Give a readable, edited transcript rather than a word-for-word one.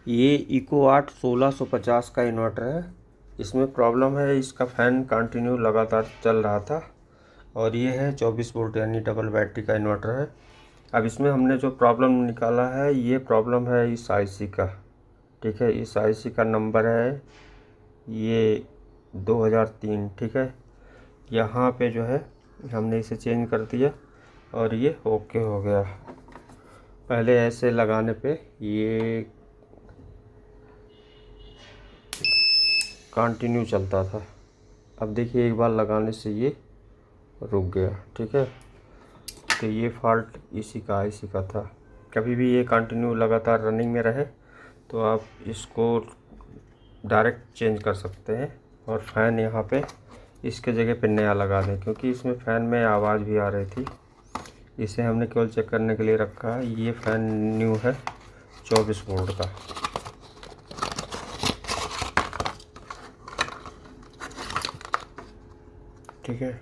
ये इको 8 1650 का इन्वर्टर है। इसमें प्रॉब्लम है, इसका फ़ैन कंटिन्यू लगातार चल रहा था और ये है 24 वोल्ट यानी डबल बैटरी का इन्वर्टर है। अब इसमें हमने जो प्रॉब्लम निकाला है, ये प्रॉब्लम है इस आईसी का। ठीक है, इस आईसी का नंबर है ये 2003। ठीक है, यहाँ पे जो है हमने इसे चेंज कर दिया और ये ओके हो गया। पहले ऐसे लगाने पे ये कंटिन्यू चलता था, अब देखिए एक बार लगाने से ये रुक गया। ठीक है, तो ये फॉल्ट इसी का था। कभी भी ये कंटिन्यू लगातार रनिंग में रहे तो आप इसको डायरेक्ट चेंज कर सकते हैं और फ़ैन यहाँ पे इसके जगह पे नया लगा दें, क्योंकि इसमें फ़ैन में आवाज़ भी आ रही थी। इसे हमने केवल चेक करने के लिए रखा है। ये फ़ैन न्यू है 24 वोल्ट का। ठीक है।